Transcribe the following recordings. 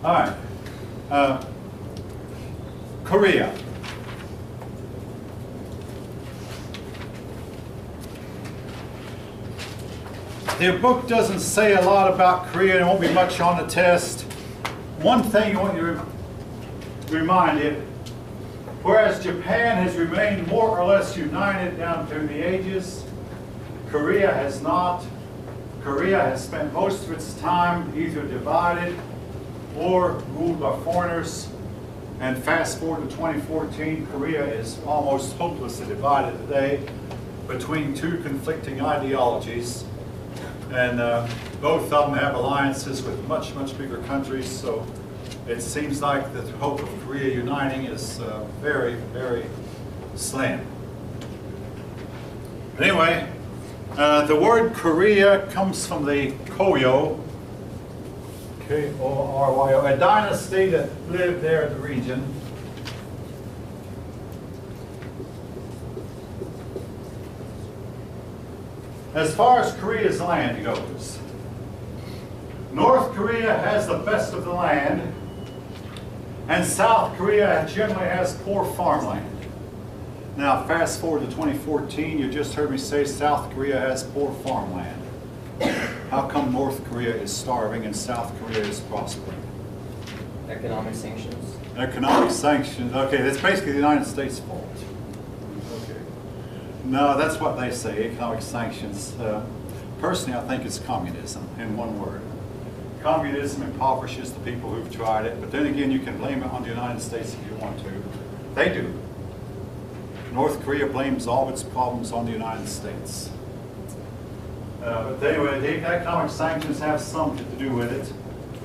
All right. Korea. The book doesn't say a lot about Korea. There won't be much on the test. One thing I want you to remind you, whereas Japan has remained more or less united down through the ages, Korea has not. Korea has spent most of its time either divided or ruled by foreigners. And fast forward to 2014, Korea is almost hopelessly divided today between two conflicting ideologies. And both of them have alliances with much, much bigger countries. So it seems like the hope of Korea uniting is very, very slim. Anyway, the word Korea comes from the Koryo, K-O-R-Y-O, a dynasty that lived there in the region. As far as Korea's land goes, North Korea has the best of the land, and South Korea generally has poor farmland. Now, fast forward to 2014, you just heard me say South Korea has poor farmland. How come North Korea is starving and South Korea is prospering? Economic sanctions. Economic sanctions. Okay, that's basically the United States' fault. Okay. No, that's what they say, economic sanctions. Personally, I think it's communism, in one word. Communism impoverishes the people who've tried it, but then again, you can blame it on the United States if you want to. They do. North Korea blames all of its problems on the United States. But anyway, the economic sanctions have something to do with it.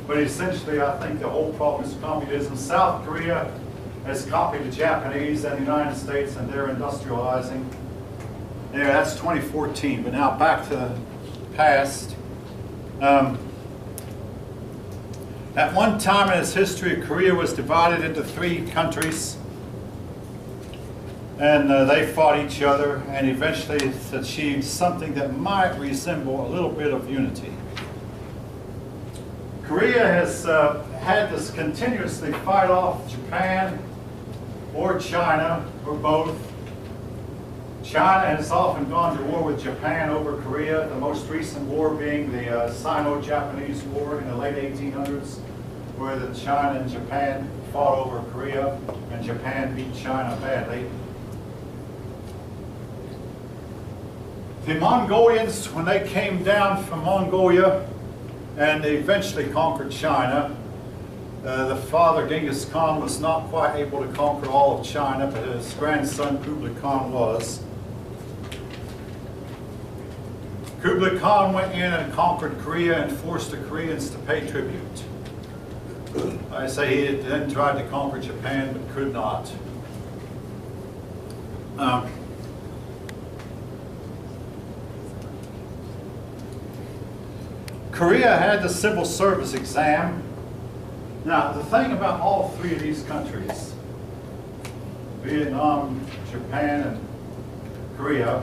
But essentially, I think the whole problem is communism. South Korea has copied the Japanese and the United States, and they're industrializing. Anyway, that's 2014. But now back to the past. At one time in its history, Korea was divided into three countries. And they fought each other and eventually achieved something that might resemble a little bit of unity. Korea has had to continuously fight off Japan or China or both. China has often gone to war with Japan over Korea, the most recent war being the Sino-Japanese War in the late 1800s, where China and Japan fought over Korea, and Japan beat China badly. The Mongolians, when they came down from Mongolia and they eventually conquered China, the father Genghis Khan was not quite able to conquer all of China, but his grandson Kublai Khan was. Kublai Khan went in and conquered Korea and forced the Koreans to pay tribute. I say he then tried to conquer Japan but could not. Korea had the civil service exam. Now, the thing about all three of these countries, Vietnam, Japan, and Korea,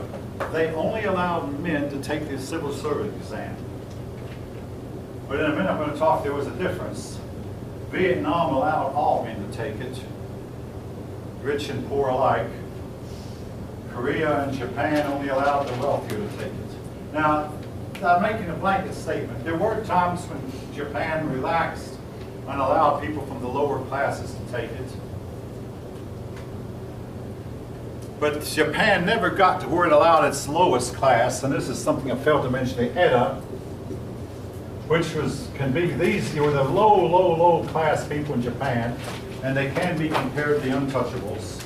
they only allowed men to take the civil service exam. But in a minute I'm going to talk, there was a difference. Vietnam allowed all men to take it, rich and poor alike. Korea and Japan only allowed the wealthier to take it. Now, I'm making a blanket statement. There were times when Japan relaxed and allowed people from the lower classes to take it. But Japan never got to where it allowed its lowest class, and this is something I failed to mention, the Edda, which can be these were the low class people in Japan, and they can be compared to the untouchables.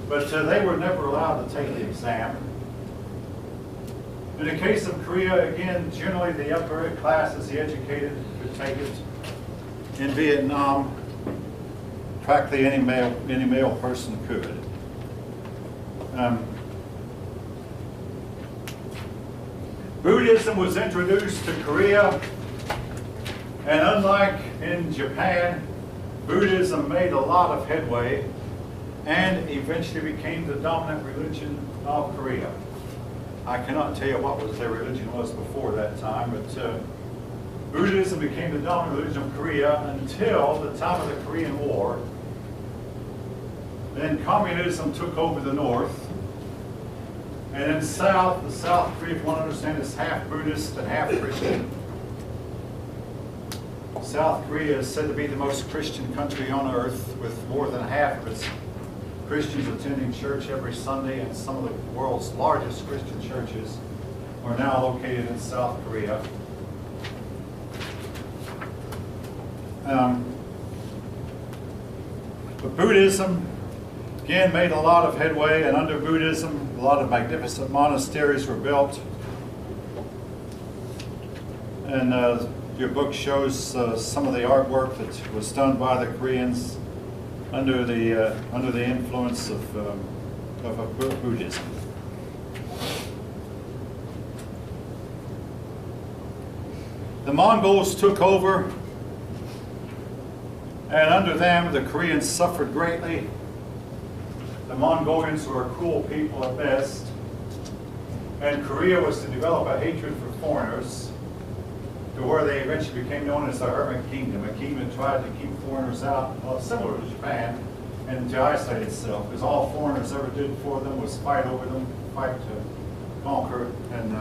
But they were never allowed to take the exam. In the case of Korea, again, generally the upper classes, the educated, could take it. In Vietnam, practically any male person could. Buddhism was introduced to Korea, and unlike in Japan, Buddhism made a lot of headway and eventually became the dominant religion of Korea. I cannot tell you what their religion was before that time, but Buddhism became the dominant religion of Korea until the time of the Korean War. Then communism took over the north. And in the South Korea, if you want to understand, is half Buddhist and half Christian. South Korea is said to be the most Christian country on earth, with more than half of its Christians attending church every Sunday, and some of the world's largest Christian churches are now located in South Korea. But Buddhism, again, made a lot of headway, and under Buddhism, a lot of magnificent monasteries were built. And your book shows some of the artwork that was done by the Koreans under the influence of Buddhism. The Mongols took over, and under them the Koreans suffered greatly. The Mongolians were a cruel people at best, and Korea was to develop a hatred for foreigners, to where they eventually became known as the Hermit Kingdom, a kingdom that tried to keep foreigners out, similar to Japan, and to isolate itself, because all foreigners ever did for them was fight over them, fight to conquer, and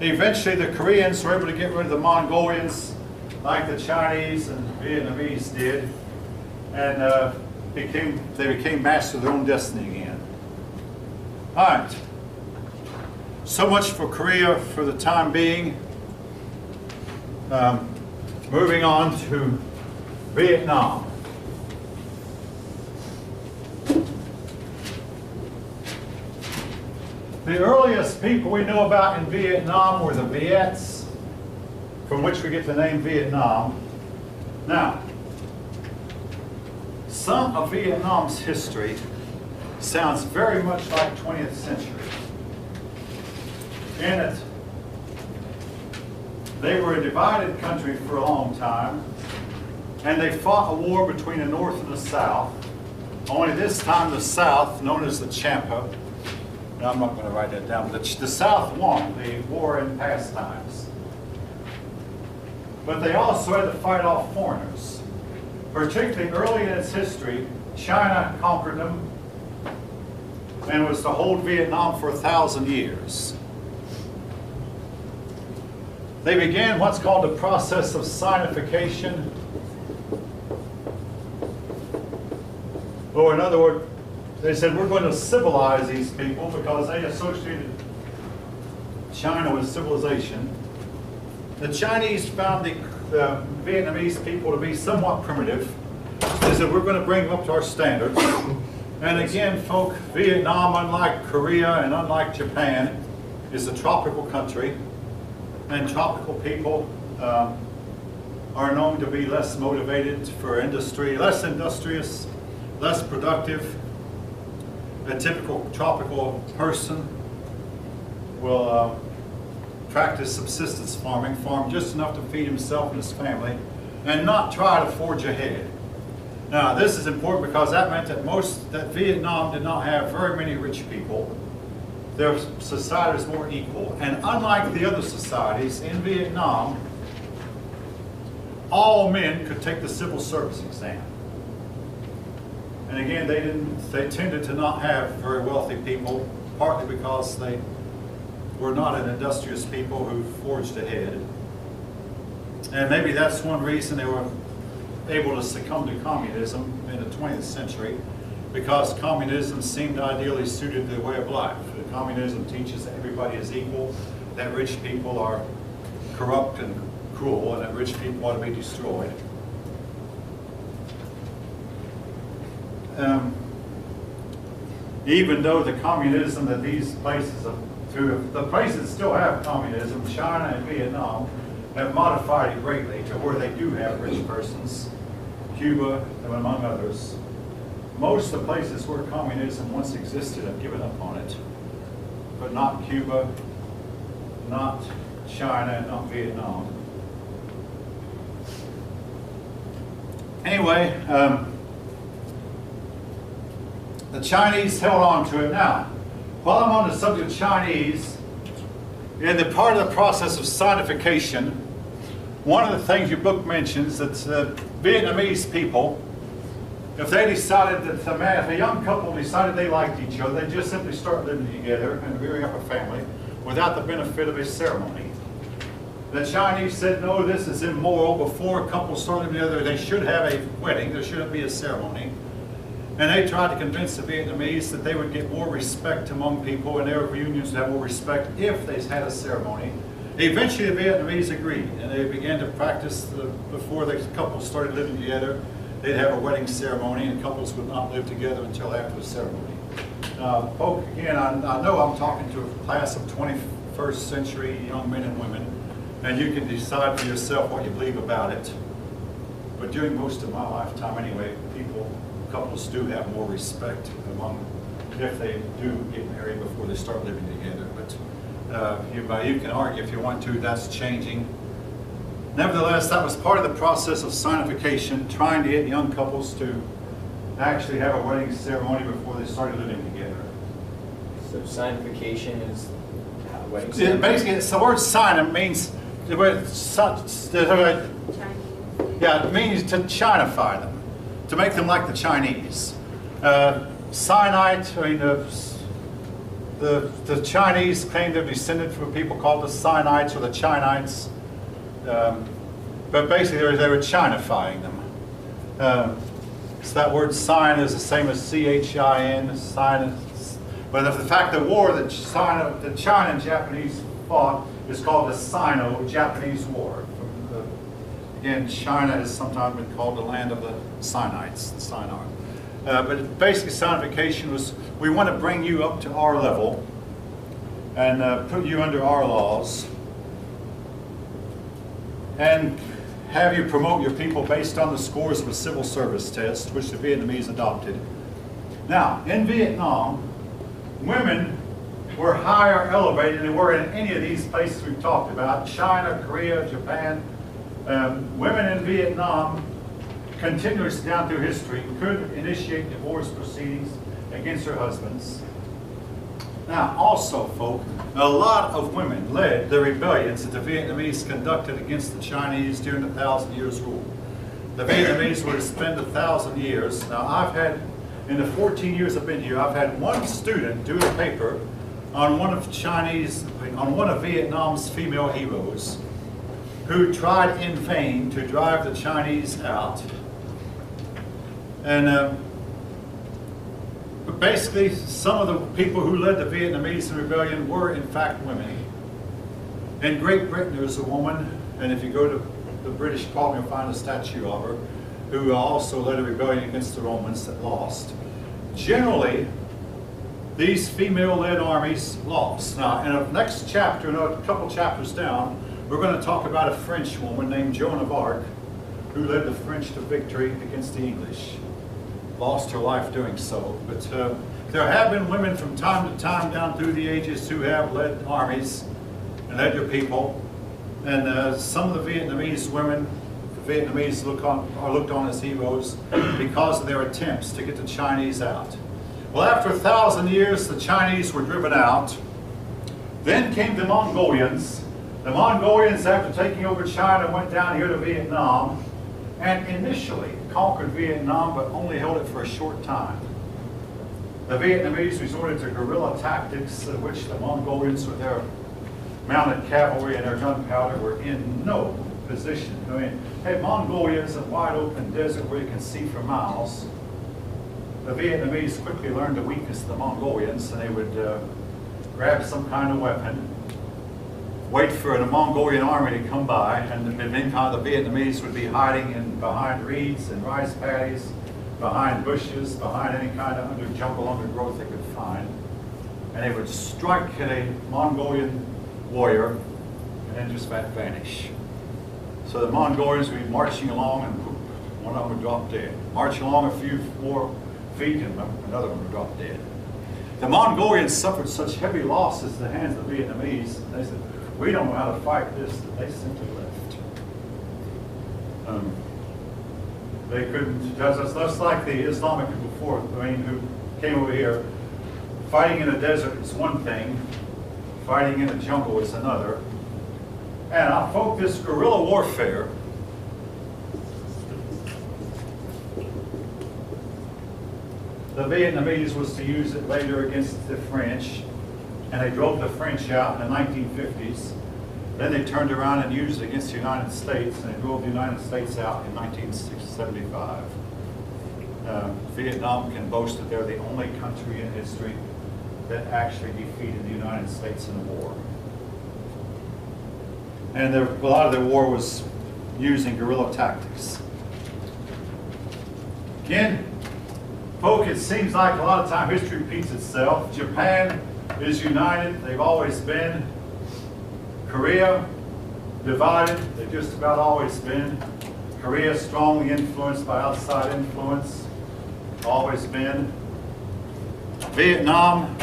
eventually the Koreans were able to get rid of the Mongolians like the Chinese and Vietnamese did, and they became masters of their own destiny again. All right. So much for Korea for the time being. Moving on to Vietnam. The earliest people we know about in Vietnam were the Viets, from which we get the name Vietnam. Now, some of Vietnam's history sounds very much like 20th century. In it, they were a divided country for a long time, and they fought a war between the North and the South. Only this time the South, known as the Champa, I'm not going to write that down, but the South won the war in past times. But they also had to fight off foreigners. Particularly early in its history, China conquered them and was to hold Vietnam for 1,000 years. They began what's called the process of Sinification, or in other words, they said, we're going to civilize these people, because they associated China with civilization. The Chinese found the Vietnamese people to be somewhat primitive. They said, we're going to bring them up to our standards. And again, folk, Vietnam, unlike Korea and unlike Japan, is a tropical country. And tropical people are known to be less motivated for industry, less industrious, less productive. A typical tropical person will practice subsistence farming, farm just enough to feed himself and his family, and not try to forge ahead. Now, this is important because that meant that Vietnam did not have very many rich people. Their society was more equal, and unlike the other societies in Vietnam, all men could take the civil service exam. And again, they tended to not have very wealthy people, partly because they were not an industrious people who forged ahead. And maybe that's one reason they were able to succumb to communism in the 20th century, because communism seemed ideally suited to the way of life. Communism teaches that everybody is equal, that rich people are corrupt and cruel, and that rich people ought to be destroyed. Even though the communism that these places, the places that still have communism, China and Vietnam, have modified it greatly to where they do have rich persons, Cuba, and among others. Most of the places where communism once existed have given up on it, but not Cuba, not China, and not Vietnam. Anyway, the Chinese held on to it. Now, while I'm on the subject of Chinese, in the part of the process of sinification, one of the things your book mentions that Vietnamese people, if they decided that if a young couple decided they liked each other, they just simply start living together and rearing up a family without the benefit of a ceremony. The Chinese said, no, this is immoral. Before a couple start living together, they should have a wedding. There shouldn't be a ceremony. And they tried to convince the Vietnamese that they would get more respect among people and their reunions would have more respect if they had a ceremony. Eventually, the Vietnamese agreed, and they began to practice before the couples started living together. They'd have a wedding ceremony, and couples would not live together until after the ceremony. Folks, again, I know I'm talking to a class of 21st century young men and women, and you can decide for yourself what you believe about it. But during most of my lifetime anyway, couples do have more respect among, if they do get married before they start living together. But you can argue if you want to, that's changing. Nevertheless, that was part of the process of sinification, trying to get young couples to actually have a wedding ceremony before they started living together. So signification is wedding ceremony? Basically, it's the word sign means, it means to Chinify them, to make them like the Chinese. Sinite, I mean, the Chinese claim they're descended from people called the Sinites or the Chinites. But basically, they were Chinifying them. So that word sign is the same as C-H-I-N, sign. But the fact the war that China and Japanese fought is called the Sino-Japanese War. Again, China has sometimes been called the land of the Sinites, the Sinar. But basically, sinification was, we want to bring you up to our level and put you under our laws and have you promote your people based on the scores of a civil service test, which the Vietnamese adopted. Now, in Vietnam, women were higher elevated than they were in any of these places we've talked about, China, Korea, Japan. Women in Vietnam, continuously down through history, could initiate divorce proceedings against their husbands. Now, also, folk, a lot of women led the rebellions that the Vietnamese conducted against the Chinese during the 1,000 Years' rule. The Vietnamese were to spend 1,000 years. Now, I've had, in the 14 years I've been here, I've had one student do a paper on one of Vietnam's female heroes who tried in vain to drive the Chinese out. And but basically, some of the people who led the Vietnamese rebellion were in fact women. In Great Britain, there's a woman, and if you go to the British Parliament, you'll find a statue of her, who also led a rebellion against the Romans that lost. Generally, these female-led armies lost. Now, in the next chapter, a couple chapters down, we're going to talk about a French woman named Joan of Arc, who led the French to victory against the English. Lost her life doing so. But there have been women from time to time down through the ages who have led armies and led your people. And some of the Vietnamese women, the Vietnamese are looked on as heroes because of their attempts to get the Chinese out. Well, after 1,000 years, the Chinese were driven out. Then came the Mongolians. The Mongolians, after taking over China, went down here to Vietnam and initially conquered Vietnam, but only held it for a short time. The Vietnamese resorted to guerrilla tactics, which the Mongolians, with their mounted cavalry and their gunpowder, were in no position. I mean, hey, Mongolia is a wide open desert where you can see for miles. The Vietnamese quickly learned the weakness of the Mongolians, and they would grab some kind of weapon, wait for the Mongolian army to come by, and in the meantime the Vietnamese would be hiding behind reeds and rice paddies, behind bushes, behind any kind of jungle undergrowth they could find. And they would strike at a Mongolian warrior and then just vanish. So the Mongolians would be marching along and whoop, one of them would drop dead. March along a few more feet and another one would drop dead. The Mongolians suffered such heavy losses at the hands of the Vietnamese, they said, we don't know how to fight this, that they simply left. They couldn't, just like the Islamic people before, who came over here. Fighting in a desert is one thing, fighting in a jungle is another. And folk, this guerrilla warfare the Vietnamese was to use it later against the French, and they drove the French out in the 1950s. Then they turned around and used it against the United States, and they drove the United States out in 1975. Vietnam can boast that they're the only country in history that actually defeated the United States in a war. And a lot of their war was using guerrilla tactics. Again, folk, it seems like a lot of time history repeats itself. Japan is united, they've always been. Korea, divided, they've just about always been. Korea strongly influenced by outside influence, always been. Vietnam,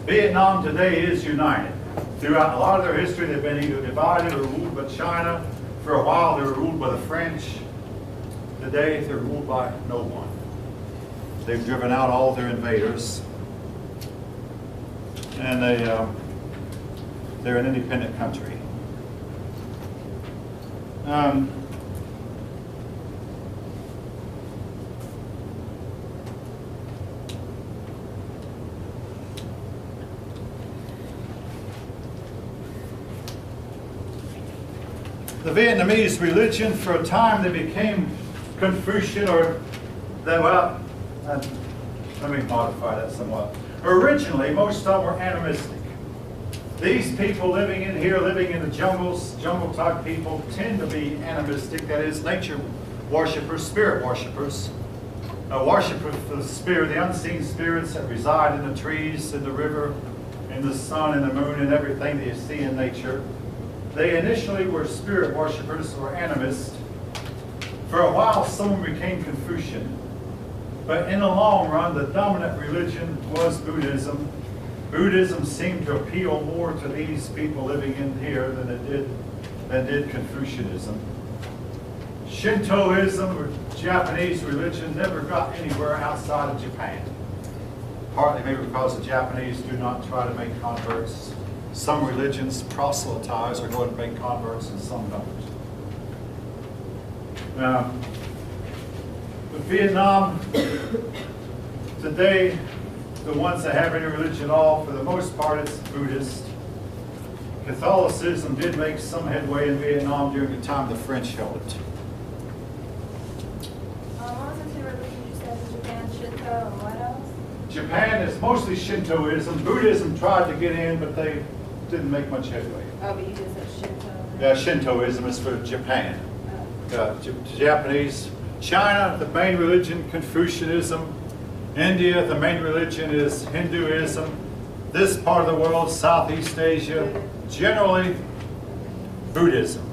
Vietnam today is united. Throughout a lot of their history, they've been either divided or ruled by China. For a while, they were ruled by the French. Today, they're ruled by no one. They've driven out all their invaders. And they're an independent country. The Vietnamese religion, for a time, they became Confucian, or they, well, let me modify that somewhat. Originally, most of them were animistic. These people living in here, living in the jungles, jungle-type people, tend to be animistic, that is, nature worshipers, spirit worshipers. Worshipers for the spirit, the unseen spirits that reside in the trees, in the river, in the sun, in the moon, and everything that you see in nature. They initially were spirit worshipers or animists. For a while, some became Confucian. But in the long run, the dominant religion was Buddhism. Buddhism seemed to appeal more to these people living in here than it did Confucianism. Shintoism, or Japanese religion, never got anywhere outside of Japan. Partly maybe because the Japanese do not try to make converts. Some religions proselytize or go and make converts, and some don't. Vietnam, today, the ones that have any religion at all, for the most part, it's Buddhist. Catholicism did make some headway in Vietnam during the time the French held it. What was the two religions you said in Japan? Shinto and what else? Japan is mostly Shintoism. Buddhism tried to get in, but they didn't make much headway. Oh, but you just said Shinto. Yeah, Shintoism is for Japan. Oh. Japanese. China, the main religion, Confucianism. India, the main religion is Hinduism. This part of the world, Southeast Asia, generally Buddhism.